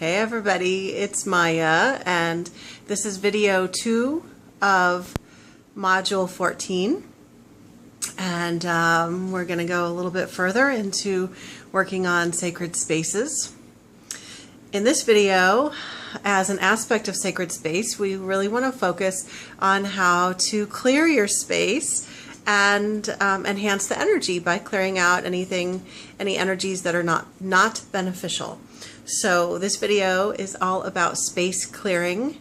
Hey everybody, it's Maya, and this is video 2 of module 14, and we're going to go a little bit further into working on sacred spaces. In this video, as an aspect of sacred space, we really want to focus on how to clear your space and enhance the energy by clearing out any energies that are not beneficial. So this video is all about space clearing.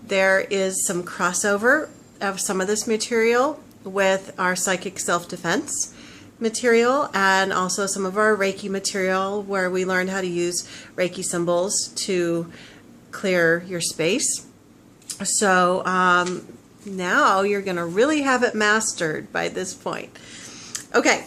There is some crossover of some of this material with our psychic self-defense material and also some of our Reiki material where we learn how to use Reiki symbols to clear your space. So now you're going to really have it mastered by this point. Okay.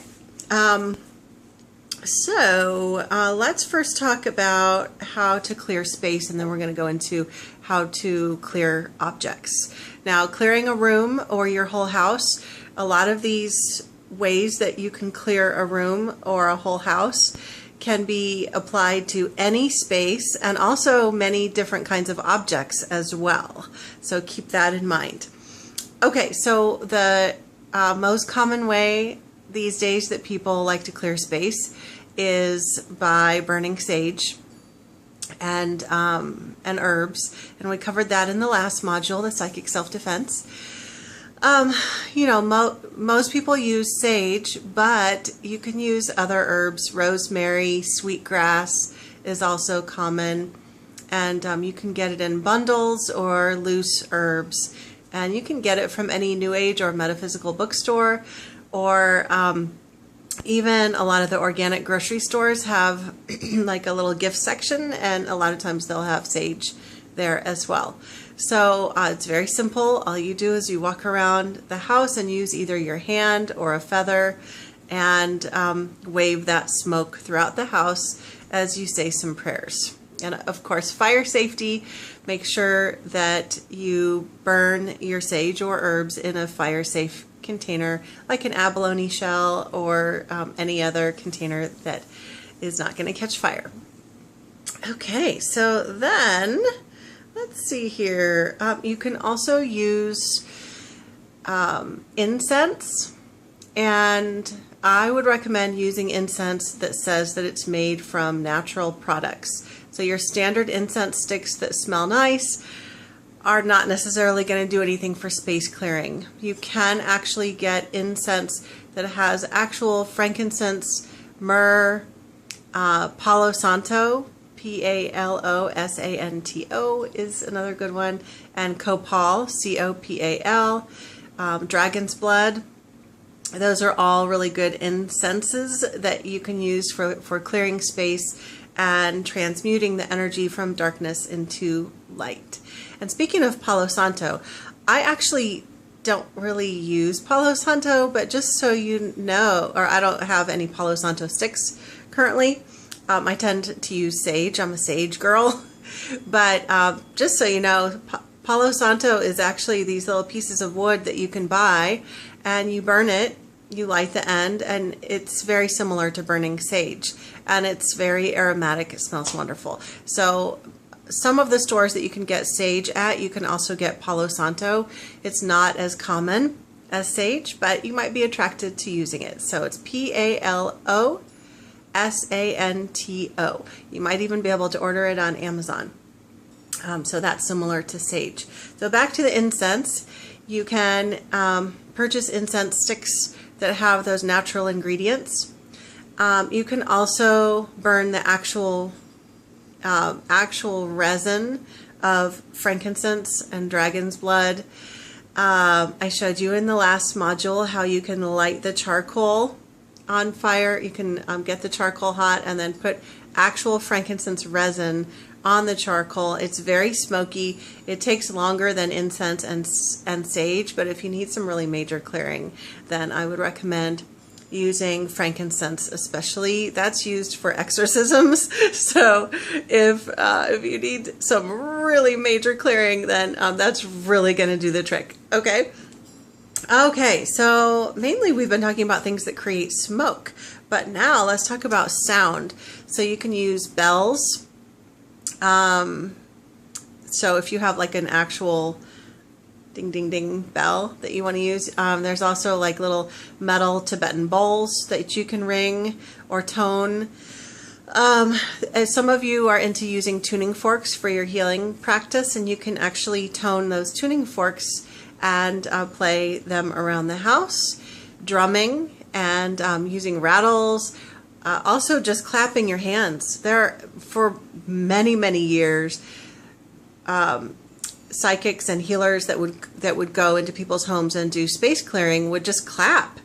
So let's first talk about how to clear space, and then we're going to go into how to clear objects. Now, clearing a room or your whole house, a lot of these ways that you can clear a room or a whole house can be applied to any space and also many different kinds of objects as well. So keep that in mind. Okay, so the most common way these days that people like to clear space is by burning sage and herbs, and we covered that in the last module, the psychic self-defense. You know, most people use sage, but you can use other herbs. Rosemary, sweetgrass is also common, and you can get it in bundles or loose herbs, and you can get it from any New Age or metaphysical bookstore, or even a lot of the organic grocery stores have like a little gift section, and a lot of times they'll have sage there as well. So it's very simple. All you do is you walk around the house and use either your hand or a feather and wave that smoke throughout the house as you say some prayers. And of course, fire safety, make sure that you burn your sage or herbs in a fire safe container like an abalone shell or any other container that is not going to catch fire. Okay, so then let's see here. You can also use incense, and I would recommend using incense that says that it's made from natural products. So your standard incense sticks that smell nice are not necessarily going to do anything for space clearing. You can actually get incense that has actual frankincense, myrrh, Palo Santo, P-A-L-O-S-A-N-T-O is another good one, and Copal, C-O-P-A-L, dragon's blood. Those are all really good incenses that you can use for clearing space and transmuting the energy from darkness into light. And speaking of Palo Santo, I actually don't really use Palo Santo, but just so you know, or I don't have any Palo Santo sticks currently. I tend to use sage. I'm a sage girl. But just so you know, Palo Santo is actually these little pieces of wood that you can buy, and you burn it, you light the end, and it's very similar to burning sage. And it's very aromatic. It smells wonderful. So some of the stores that you can get sage at, you can also get Palo Santo. It's not as common as sage, but you might be attracted to using it. So it's P-A-L-O-S-A-N-T-O. You might even be able to order it on Amazon. So that's similar to sage. So back to the incense. You can purchase incense sticks that have those natural ingredients. You can also burn the actual resin of frankincense and dragon's blood. I showed you in the last module how you can light the charcoal on fire. You can get the charcoal hot and then put actual frankincense resin on the charcoal. It's very smoky. It takes longer than incense and sage, but if you need some really major clearing, then I would recommend using frankincense, especially. That's used for exorcisms. So if you need some really major clearing, then that's really going to do the trick. Okay. Okay, so mainly we've been talking about things that create smoke, but now let's talk about sound. So you can use bells, So if you have like an actual ding ding ding bell that you want to use, there's also like little metal Tibetan bowls that you can ring or tone. As some of you are into using tuning forks for your healing practice, and you can actually tone those tuning forks and play them around the house, drumming and using rattles. Also just clapping your hands. There, for many, many years, psychics and healers that would go into people's homes and do space clearing would just clap.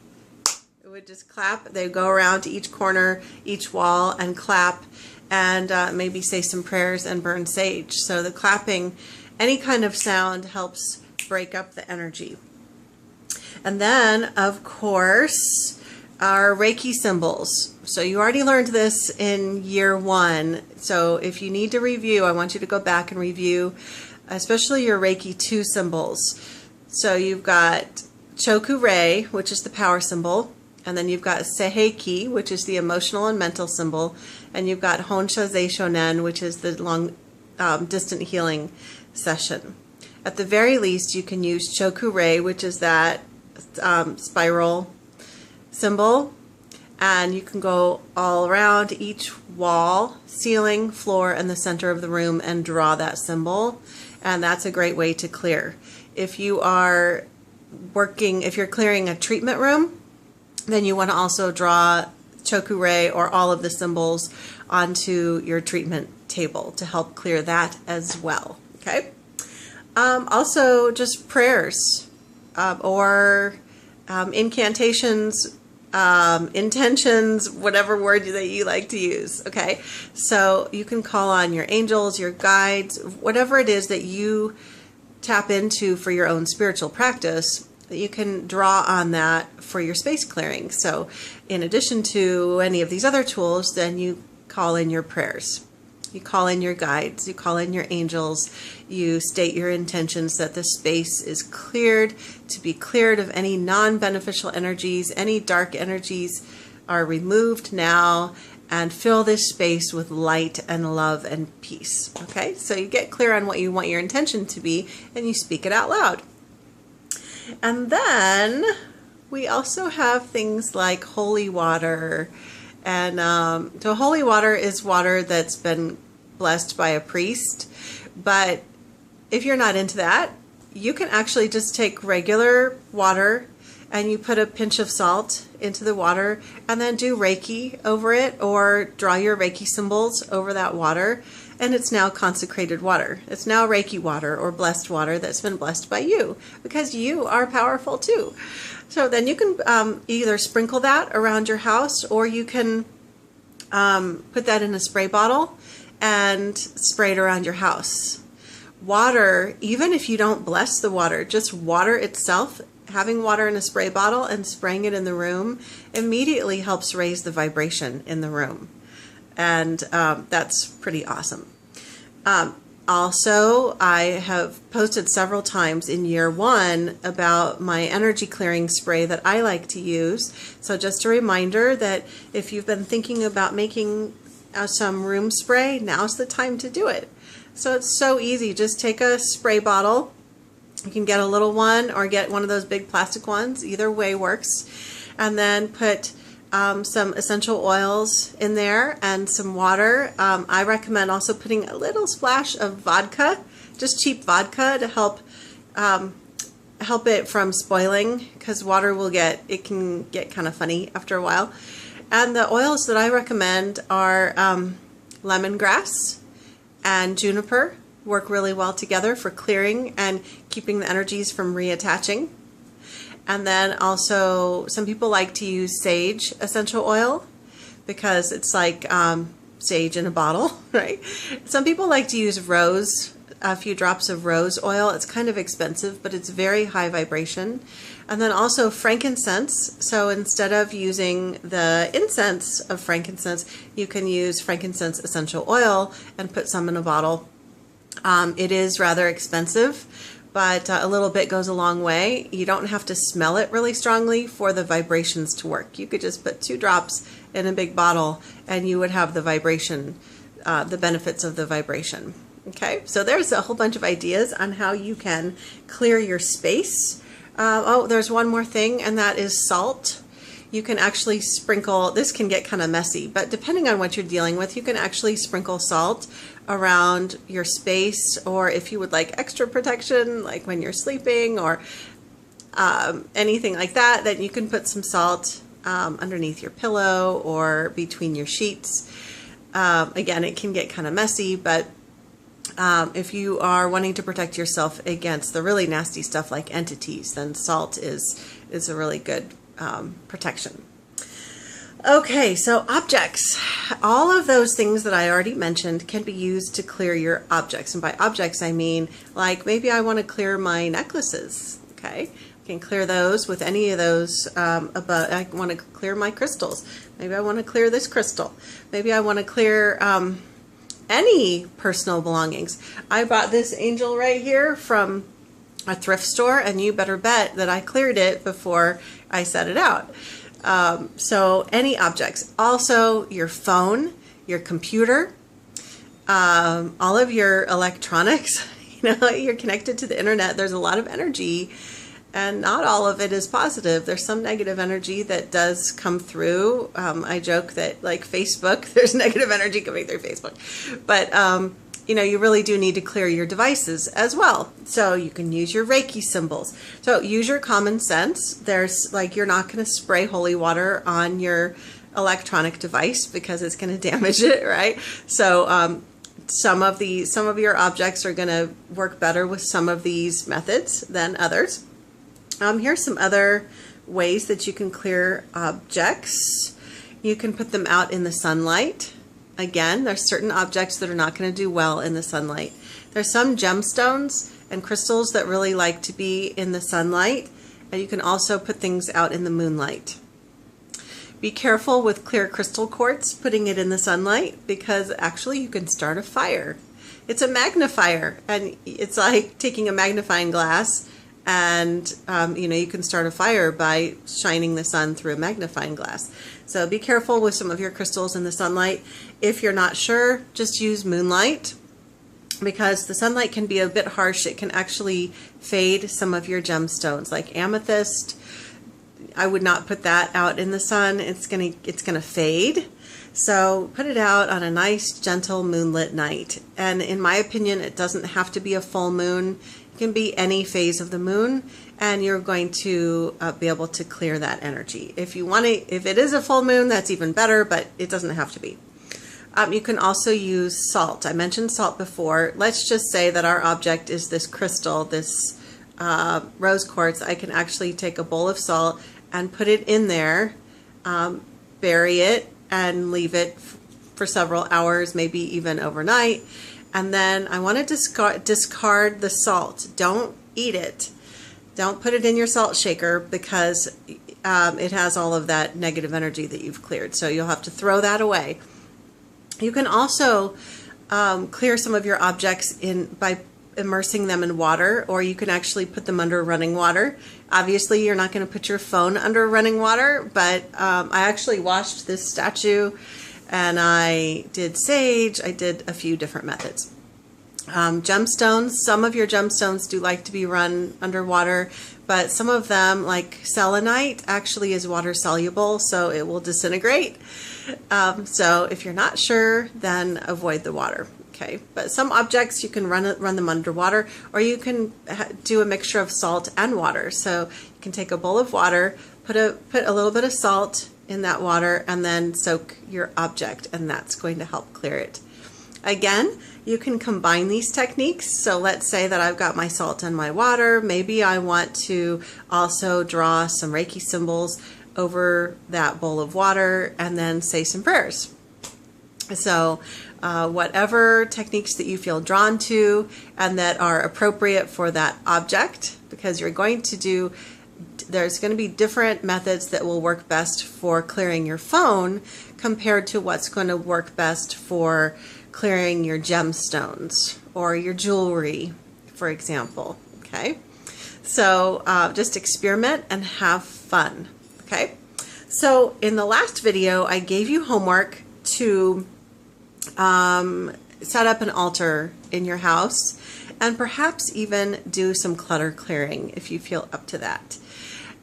It would just clap. They'd go around to each corner, each wall, and clap, and maybe say some prayers and burn sage. So the clapping, any kind of sound, helps break up the energy. And then, of course, our Reiki symbols. So you already learned this in year 1. So if you need to review, I want you to go back and review, especially your Reiki 2 symbols. So you've got Choku-rei, which is the power symbol, and then you've got Seiheki, which is the emotional and mental symbol, and you've got Honsha Zei Shonen, which is the long distant healing session. At the very least, you can use Choku-rei, which is that spiral symbol, and you can go all around each wall, ceiling, floor, and the center of the room and draw that symbol, and that's a great way to clear. If you are if you're clearing a treatment room, then you want to also draw Choku-rei or all of the symbols onto your treatment table to help clear that as well. Okay. Also, just prayers or incantations, intentions, whatever word that you like to use. Okay, so you can call on your angels, your guides, whatever it is that you tap into for your own spiritual practice. You can draw on that for your space clearing. So in addition to any of these other tools, then you call in your prayers. You call in your guides, you call in your angels, you state your intentions that the space is cleared, to be cleared of any non-beneficial energies, any dark energies are removed now, and fill this space with light and love and peace. Okay, so you get clear on what you want your intention to be, and you speak it out loud. And then we also have things like holy water. And so holy water is water that's been blessed by a priest. But if you're not into that, you can actually just take regular water and you put a pinch of salt into the water and then do Reiki over it, or draw your Reiki symbols over that water, and it's now consecrated water. It's now Reiki water or blessed water that's been blessed by you, because you are powerful too. So then you can either sprinkle that around your house, or you can put that in a spray bottle and spray it around your house. Water, even if you don't bless the water, just water itself, having water in a spray bottle and spraying it in the room immediately helps raise the vibration in the room. And that's pretty awesome. Also, I have posted several times in year 1 about my energy clearing spray that I like to use. So just a reminder that if you've been thinking about making some room spray, now's the time to do it. So it's so easy. Just take a spray bottle. You can get a little one or get one of those big plastic ones. Either way works. And then put some essential oils in there and some water. I recommend also putting a little splash of vodka, just cheap vodka, to help it from spoiling, because water can get kind of funny after a while. And the oils that I recommend are lemongrass and juniper. Work really well together for clearing and keeping the energies from reattaching. And then also, some people like to use sage essential oil because it's like sage in a bottle, right? Some people like to use rose, a few drops of rose oil. It's kind of expensive, but it's very high vibration. And then also frankincense. So instead of using the incense of frankincense, you can use frankincense essential oil and put some in a bottle. It is rather expensive, but a little bit goes a long way. You don't have to smell it really strongly for the vibrations to work. You could just put 2 drops in a big bottle and you would have the vibration the benefits of the vibration. Okay, so there's a whole bunch of ideas on how you can clear your space. Oh, there's one more thing, and that is salt. You can actually sprinkle, this can get kind of messy, but depending on what you're dealing with, you can actually sprinkle salt around your space, or if you would like extra protection, like when you're sleeping or anything like that, then you can put some salt underneath your pillow or between your sheets. Again, it can get kind of messy, but if you are wanting to protect yourself against the really nasty stuff like entities, then salt is a really good protection. Okay, so objects. All of those things that I already mentioned can be used to clear your objects. And by objects, I mean, like maybe I want to clear my necklaces. Okay, I can clear those with any of those above. I want to clear my crystals. Maybe I want to clear this crystal. Maybe I want to clear any personal belongings. I bought this angel right here from a thrift store, and you better bet that I cleared it before I set it out. So any objects, also your phone, your computer, all of your electronics, you're connected to the internet. There's a lot of energy, and not all of it is positive. There's some negative energy that does come through. I joke that like Facebook, there's negative energy coming through Facebook, but you really do need to clear your devices as well. So you can use your Reiki symbols. So use your common sense. There's like, you're not going to spray holy water on your electronic device because it's going to damage it, right? So some of your objects are going to work better with some of these methods than others. Here's some other ways that you can clear objects. You can put them out in the sunlight. Again, there's certain objects that are not going to do well in the sunlight. There's some gemstones and crystals that really like to be in the sunlight, and you can also put things out in the moonlight. Be careful with clear crystal quartz, putting it in the sunlight, because actually you can start a fire. It's a magnifier, and it's like taking a magnifying glass, and you can start a fire by shining the sun through a magnifying glass. So be careful with some of your crystals in the sunlight. If you're not sure, just use moonlight, because the sunlight can be a bit harsh. It can actually fade some of your gemstones, like amethyst. I would not put that out in the sun. It's gonna fade. So put it out on a nice, gentle moonlit night. And in my opinion, it doesn't have to be a full moon. It can be any phase of the moon, and you're going to be able to clear that energy. If it is a full moon, that's even better, but it doesn't have to be. You can also use salt. I mentioned salt before. Let's just say that our object is this crystal, this rose quartz. I can actually take a bowl of salt and put it in there, bury it, and leave it for several hours, maybe even overnight. And then I want to discard the salt. Don't eat it. Don't put it in your salt shaker, because it has all of that negative energy that you've cleared. So you'll have to throw that away. You can also clear some of your objects by immersing them in water, or you can actually put them under running water. Obviously, you're not going to put your phone under running water, but I actually washed this statue, and I did sage. I did a few different methods. Gemstones, some of your gemstones do like to be run underwater, but some of them, like selenite, actually is water soluble, so it will disintegrate. So if you're not sure, then avoid the water. Okay, but some objects you can run them underwater, or you can do a mixture of salt and water. So you can take a bowl of water, put a little bit of salt in that water, and then soak your object, and that's going to help clear it. Again, you can combine these techniques. So let's say that I've got my salt and my water. Maybe I want to also draw some Reiki symbols over that bowl of water and then say some prayers. So whatever techniques that you feel drawn to and that are appropriate for that object, because there's going to be different methods that will work best for clearing your phone compared to what's going to work best for clearing your gemstones or your jewelry, for example. Okay, so just experiment and have fun. Okay, so in the last video I gave you homework to set up an altar in your house, and perhaps even do some clutter clearing if you feel up to that.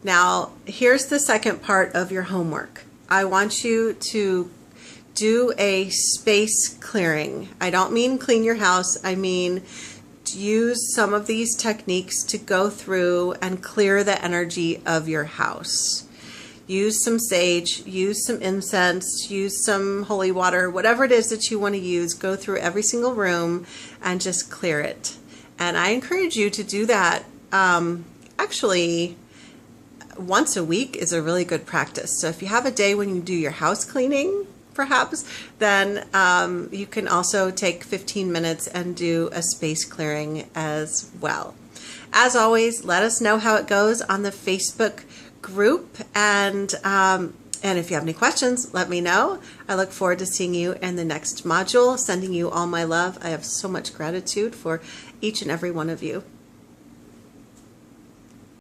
Now, here's the second part of your homework. I want you to do a space clearing. I don't mean clean your house. I mean use some of these techniques to go through and clear the energy of your house. Use some sage, use some incense, use some holy water, whatever it is that you want to use. Go through every single room and just clear it. And I encourage you to do that. Actually, once a week is a really good practice. So if you have a day when you do your house cleaning, perhaps, then you can also take 15 minutes and do a space clearing as well. As always, let us know how it goes on the Facebook group, and if you have any questions, let me know. I look forward to seeing you in the next module. Sending you all my love. I have so much gratitude for each and every one of you.